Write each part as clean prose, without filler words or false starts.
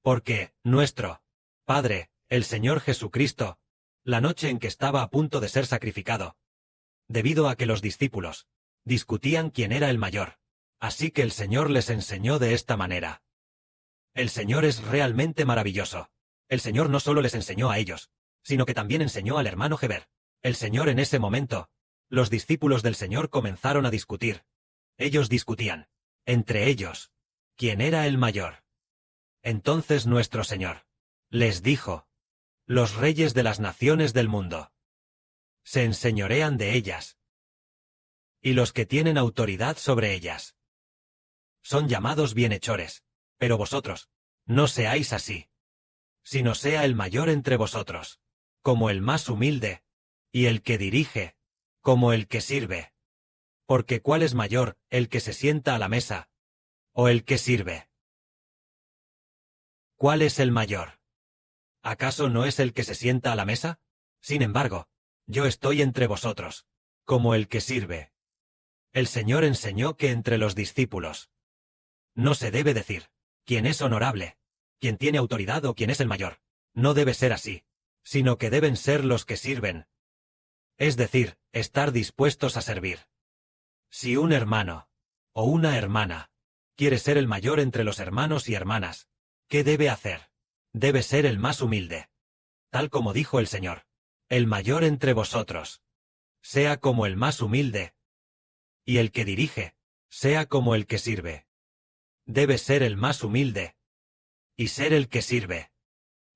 Porque nuestro Padre, el Señor Jesucristo, la noche en que estaba a punto de ser sacrificado, debido a que los discípulos discutían quién era el mayor, así que el Señor les enseñó de esta manera. El Señor es realmente maravilloso. El Señor no solo les enseñó a ellos, sino que también enseñó al hermano Heber. El Señor en ese momento, los discípulos del Señor comenzaron a discutir. Ellos discutían, entre ellos, quién era el mayor. Entonces nuestro Señor les dijo: los reyes de las naciones del mundo se enseñorean de ellas, y los que tienen autoridad sobre ellas son llamados bienhechores, pero vosotros no seáis así, sino sea el mayor entre vosotros, como el más humilde, y el que dirige, como el que sirve. Porque ¿cuál es mayor, el que se sienta a la mesa, o el que sirve? ¿Cuál es el mayor? ¿Acaso no es el que se sienta a la mesa? Sin embargo, yo estoy entre vosotros, como el que sirve. El Señor enseñó que entre los discípulos no se debe decir quién es honorable, quién tiene autoridad o quién es el mayor. No debe ser así, sino que deben ser los que sirven. Es decir, estar dispuestos a servir. Si un hermano o una hermana quiere ser el mayor entre los hermanos y hermanas, ¿qué debe hacer? Debe ser el más humilde. Tal como dijo el Señor: el mayor entre vosotros sea como el más humilde, y el que dirige sea como el que sirve. Debe ser el más humilde y ser el que sirve.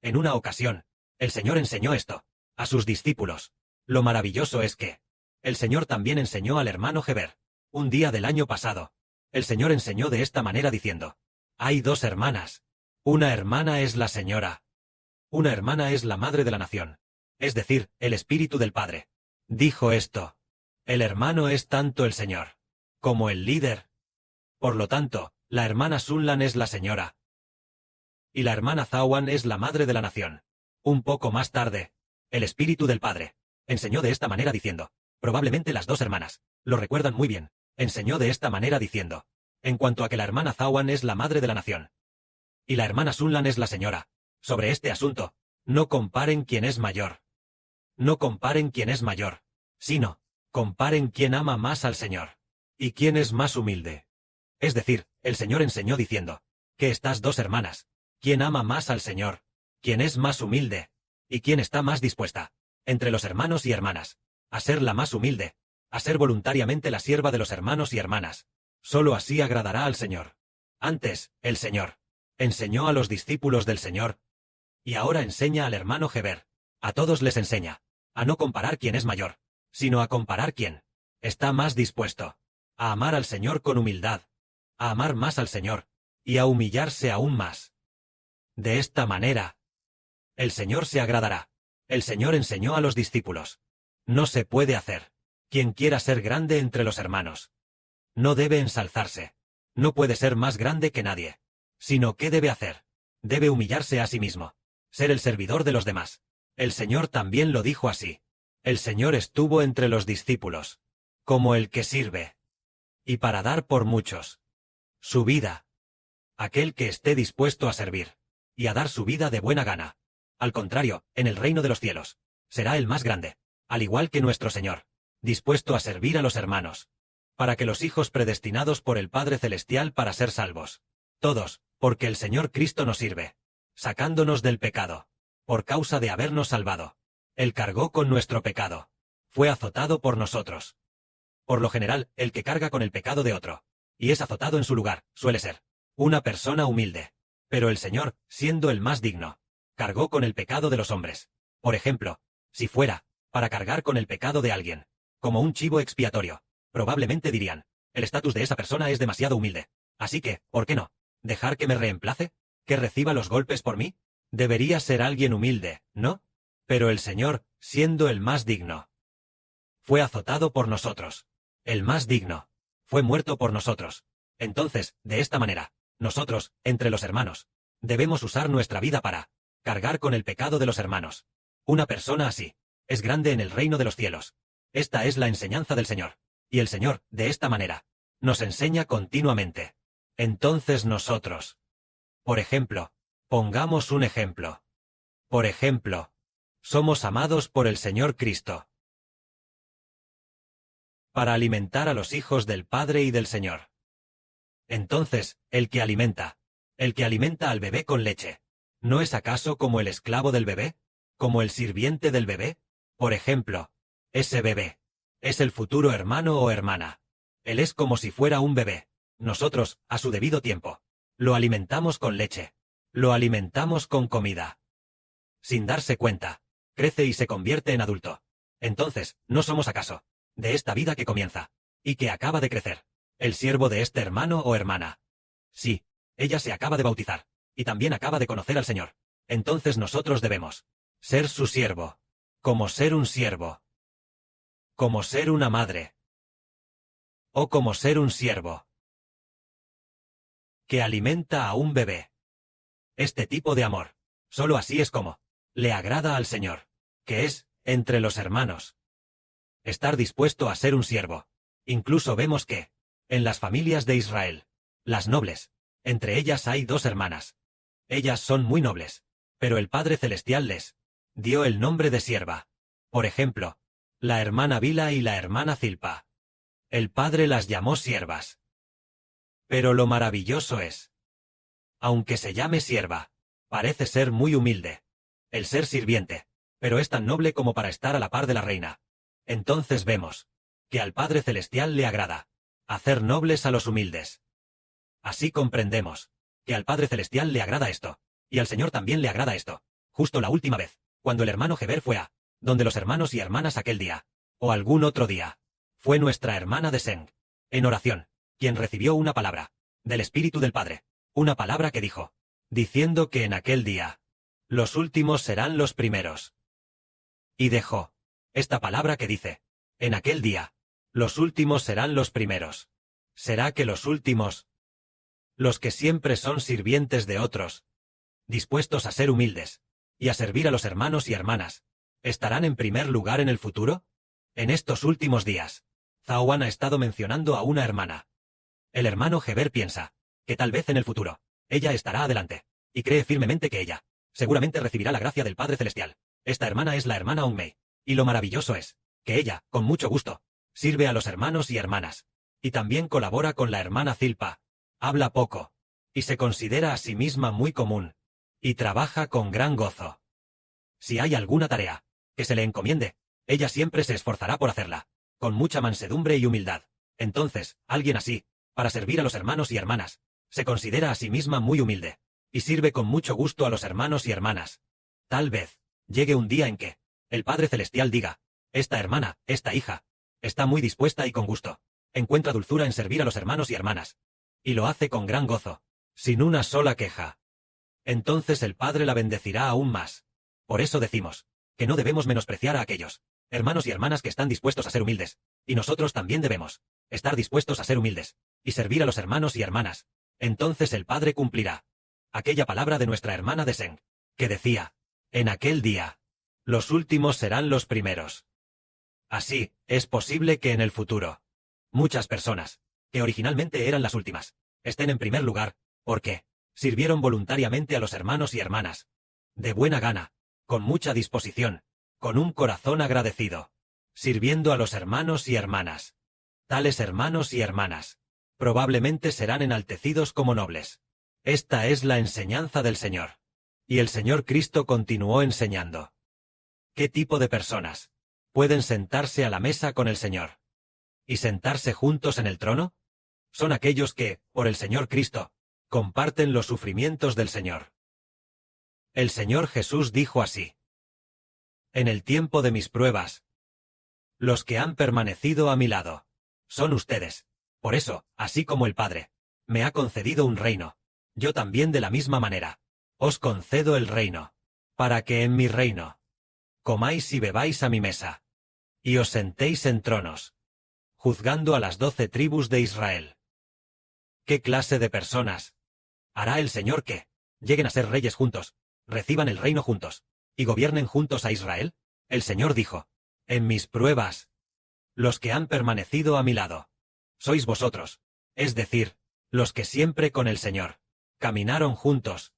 En una ocasión, el Señor enseñó esto a sus discípulos. Lo maravilloso es que el Señor también enseñó al hermano Heber. Un día del año pasado, el Señor enseñó de esta manera diciendo: hay dos hermanas. Una hermana es la señora. Una hermana es la madre de la nación. Es decir, el Espíritu del Padre. Dijo esto: el hermano es tanto el Señor como el líder. Por lo tanto, la hermana Sunlan es la señora, y la hermana Zawan es la madre de la nación. Un poco más tarde, el Espíritu del Padre enseñó de esta manera diciendo, probablemente las dos hermanas lo recuerdan muy bien, enseñó de esta manera diciendo, en cuanto a que la hermana Zawan es la madre de la nación, y la hermana Sunlan es la señora. Sobre este asunto, no comparen quién es mayor. No comparen quién es mayor, sino comparen quién ama más al Señor, y quién es más humilde. Es decir, el Señor enseñó diciendo que estas dos hermanas, quién ama más al Señor, quién es más humilde, y quién está más dispuesta, entre los hermanos y hermanas, a ser la más humilde, a ser voluntariamente la sierva de los hermanos y hermanas. Solo así agradará al Señor. Antes, el Señor enseñó a los discípulos del Señor, y ahora enseña al hermano Heber. A todos les enseña a no comparar quién es mayor, sino a comparar quién está más dispuesto a amar al Señor con humildad, a amar más al Señor, y a humillarse aún más. De esta manera, el Señor se agradará. El Señor enseñó a los discípulos: no se puede hacer. Quien quiera ser grande entre los hermanos no debe ensalzarse. No puede ser más grande que nadie. Sino ¿qué debe hacer? Debe humillarse a sí mismo, ser el servidor de los demás. El Señor también lo dijo así. El Señor estuvo entre los discípulos como el que sirve, y para dar por muchos su vida. Aquel que esté dispuesto a servir y a dar su vida de buena gana. Al contrario, en el reino de los cielos, será el más grande, al igual que nuestro Señor, dispuesto a servir a los hermanos, para que los hijos predestinados por el Padre Celestial para ser salvos. Todos, porque el Señor Cristo nos sirve, sacándonos del pecado, por causa de habernos salvado. Él cargó con nuestro pecado. Fue azotado por nosotros. Por lo general, el que carga con el pecado de otro, y es azotado en su lugar, suele ser una persona humilde. Pero el Señor, siendo el más digno, cargó con el pecado de los hombres. Por ejemplo, si fuera para cargar con el pecado de alguien, como un chivo expiatorio, probablemente dirían, el estatus de esa persona es demasiado humilde. Así que, ¿por qué no dejar que me reemplace? ¿Que reciba los golpes por mí? Debería ser alguien humilde, ¿no? Pero el Señor, siendo el más digno, fue azotado por nosotros. El más digno fue muerto por nosotros. Entonces, de esta manera, nosotros, entre los hermanos, debemos usar nuestra vida para cargar con el pecado de los hermanos. Una persona así es grande en el reino de los cielos. Esta es la enseñanza del Señor. Y el Señor, de esta manera, nos enseña continuamente. Entonces nosotros, por ejemplo, Pongamos un ejemplo. Por ejemplo, somos amados por el Señor Cristo para alimentar a los hijos del Padre y del Señor. Entonces, el que alimenta al bebé con leche, ¿no es acaso como el esclavo del bebé? ¿Como el sirviente del bebé? Por ejemplo, ese bebé es el futuro hermano o hermana. Él es como si fuera un bebé. Nosotros, a su debido tiempo, lo alimentamos con leche. Lo alimentamos con comida. Sin darse cuenta, crece y se convierte en adulto. Entonces, ¿no somos acaso de esta vida que comienza y que acaba de crecer el siervo de este hermano o hermana? Sí, ella se acaba de bautizar y también acaba de conocer al Señor. Entonces nosotros debemos ser su siervo, como ser un siervo, como ser una madre, o como ser un siervo que alimenta a un bebé. Este tipo de amor, solo así es como le agrada al Señor, que es, entre los hermanos, estar dispuesto a ser un siervo. Incluso vemos que, en las familias de Israel, las nobles, entre ellas hay 2 hermanas. Ellas son muy nobles, pero el Padre Celestial les dio el nombre de sierva. Por ejemplo, la hermana Bila y la hermana Zilpa. El Padre las llamó siervas. Pero lo maravilloso es, aunque se llame sierva, parece ser muy humilde. El ser sirviente, pero es tan noble como para estar a la par de la reina. Entonces vemos que al Padre Celestial le agrada hacer nobles a los humildes. Así comprendemos que al Padre Celestial le agrada esto, y al Señor también le agrada esto. Justo la última vez, cuando el hermano Heber fue a donde los hermanos y hermanas aquel día, o algún otro día, fue nuestra hermana de Seng, en oración, quien recibió una palabra del Espíritu del Padre, una palabra que dijo, diciendo que en aquel día los últimos serán los primeros. Y dejó esta palabra que dice, en aquel día los últimos serán los primeros. ¿Será que los últimos, los que siempre son sirvientes de otros, dispuestos a ser humildes y a servir a los hermanos y hermanas, estarán en primer lugar en el futuro? En estos últimos días, Zawan ha estado mencionando a una hermana. El hermano Heber piensa que tal vez en el futuro, ella estará adelante, y cree firmemente que ella seguramente recibirá la gracia del Padre Celestial. Esta hermana es la hermana Onmei, y lo maravilloso es que ella, con mucho gusto, sirve a los hermanos y hermanas, y también colabora con la hermana Zilpa, habla poco, y se considera a sí misma muy común, y trabaja con gran gozo. Si hay alguna tarea que se le encomiende, ella siempre se esforzará por hacerla, con mucha mansedumbre y humildad. Entonces, alguien así, para servir a los hermanos y hermanas, se considera a sí misma muy humilde, y sirve con mucho gusto a los hermanos y hermanas. Tal vez llegue un día en que el Padre Celestial diga, esta hermana, esta hija, está muy dispuesta y con gusto, encuentra dulzura en servir a los hermanos y hermanas, y lo hace con gran gozo, sin una sola queja. Entonces el Padre la bendecirá aún más. Por eso decimos que no debemos menospreciar a aquellos hermanos y hermanas que están dispuestos a ser humildes, y nosotros también debemos estar dispuestos a ser humildes, y servir a los hermanos y hermanas. Entonces el Padre cumplirá aquella palabra de nuestra hermana de Seng, que decía, en aquel día, los últimos serán los primeros. Así, es posible que en el futuro, muchas personas, que originalmente eran las últimas, estén en primer lugar, porque sirvieron voluntariamente a los hermanos y hermanas, de buena gana, con mucha disposición, con un corazón agradecido, sirviendo a los hermanos y hermanas. Tales hermanos y hermanas, probablemente serán enaltecidos como nobles. Esta es la enseñanza del Señor. Y el Señor Cristo continuó enseñando. ¿Qué tipo de personas pueden sentarse a la mesa con el Señor y sentarse juntos en el trono? Son aquellos que, por el Señor Cristo, comparten los sufrimientos del Señor. El Señor Jesús dijo así: en el tiempo de mis pruebas, los que han permanecido a mi lado son ustedes. Por eso, así como el Padre me ha concedido un reino, yo también de la misma manera os concedo el reino, para que en mi reino comáis y bebáis a mi mesa, y os sentéis en tronos, juzgando a las 12 tribus de Israel. ¿Qué clase de personas hará el Señor que lleguen a ser reyes juntos, reciban el reino juntos, y gobiernen juntos a Israel? El Señor dijo, en mis pruebas, los que han permanecido a mi lado, sois vosotros, es decir, los que siempre con el Señor caminaron juntos,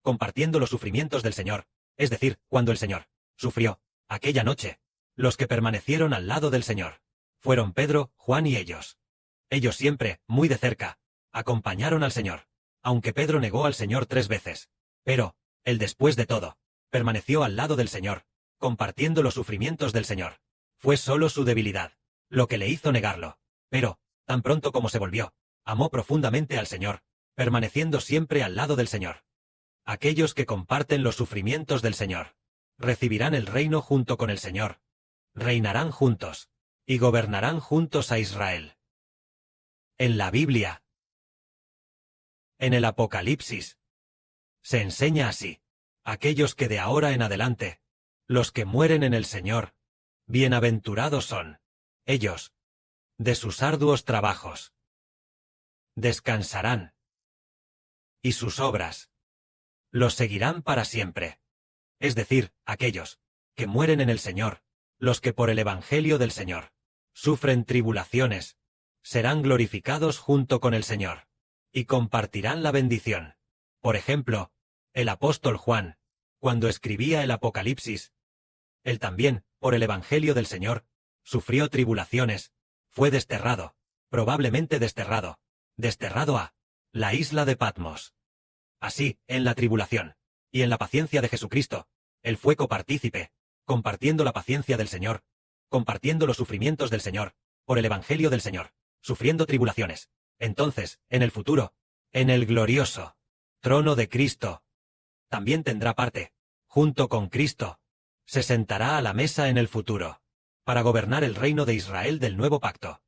compartiendo los sufrimientos del Señor, es decir, cuando el Señor sufrió aquella noche. Los que permanecieron al lado del Señor fueron Pedro, Juan y ellos. Ellos siempre, muy de cerca, acompañaron al Señor, aunque Pedro negó al Señor 3 veces. Pero, él después de todo, permaneció al lado del Señor, compartiendo los sufrimientos del Señor. Fue solo su debilidad lo que le hizo negarlo. Pero, tan pronto como se volvió, amó profundamente al Señor, permaneciendo siempre al lado del Señor. Aquellos que comparten los sufrimientos del Señor recibirán el reino junto con el Señor. Reinarán juntos y gobernarán juntos a Israel. En la Biblia, en el Apocalipsis, se enseña así: aquellos que de ahora en adelante, los que mueren en el Señor, bienaventurados son ellos, de sus arduos trabajos. Descansarán, y sus obras los seguirán para siempre. Es decir, aquellos que mueren en el Señor, los que por el Evangelio del Señor sufren tribulaciones, serán glorificados junto con el Señor, y compartirán la bendición. Por ejemplo, el apóstol Juan, cuando escribía el Apocalipsis, él también, por el Evangelio del Señor, sufrió tribulaciones, fue desterrado, probablemente desterrado a la isla de Patmos. Así, en la tribulación y en la paciencia de Jesucristo, él fue copartícipe, compartiendo la paciencia del Señor, compartiendo los sufrimientos del Señor, por el Evangelio del Señor, sufriendo tribulaciones. Entonces, en el futuro, en el glorioso trono de Cristo, también tendrá parte, junto con Cristo. Se sentará a la mesa en el futuro, para gobernar el reino de Israel del nuevo pacto.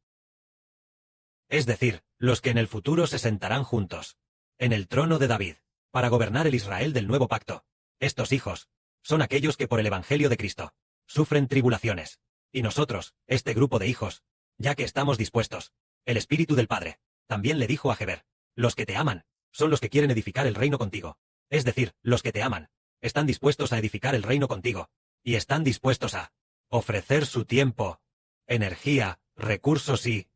Es decir, los que en el futuro se sentarán juntos, en el trono de David, para gobernar el Israel del nuevo pacto. Estos hijos son aquellos que por el Evangelio de Cristo sufren tribulaciones. Y nosotros, este grupo de hijos, ya que estamos dispuestos, el Espíritu del Padre también le dijo a Heber: los que te aman son los que quieren edificar el reino contigo. Es decir, los que te aman están dispuestos a edificar el reino contigo, y están dispuestos a ofrecer su tiempo, energía, recursos y,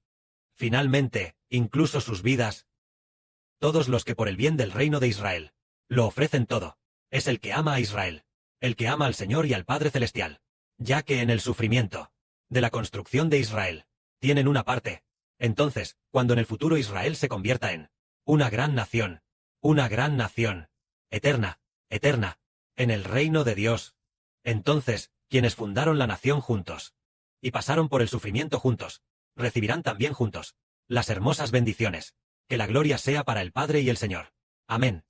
finalmente, incluso sus vidas. Todos los que por el bien del reino de Israel lo ofrecen todo, es el que ama a Israel, el que ama al Señor y al Padre Celestial, ya que en el sufrimiento de la construcción de Israel tienen una parte. Entonces, cuando en el futuro Israel se convierta en una gran nación, eterna, en el reino de Dios, entonces, quienes fundaron la nación juntos y pasaron por el sufrimiento juntos, recibirán también juntos las hermosas bendiciones. Que la gloria sea para el Padre y el Señor. Amén.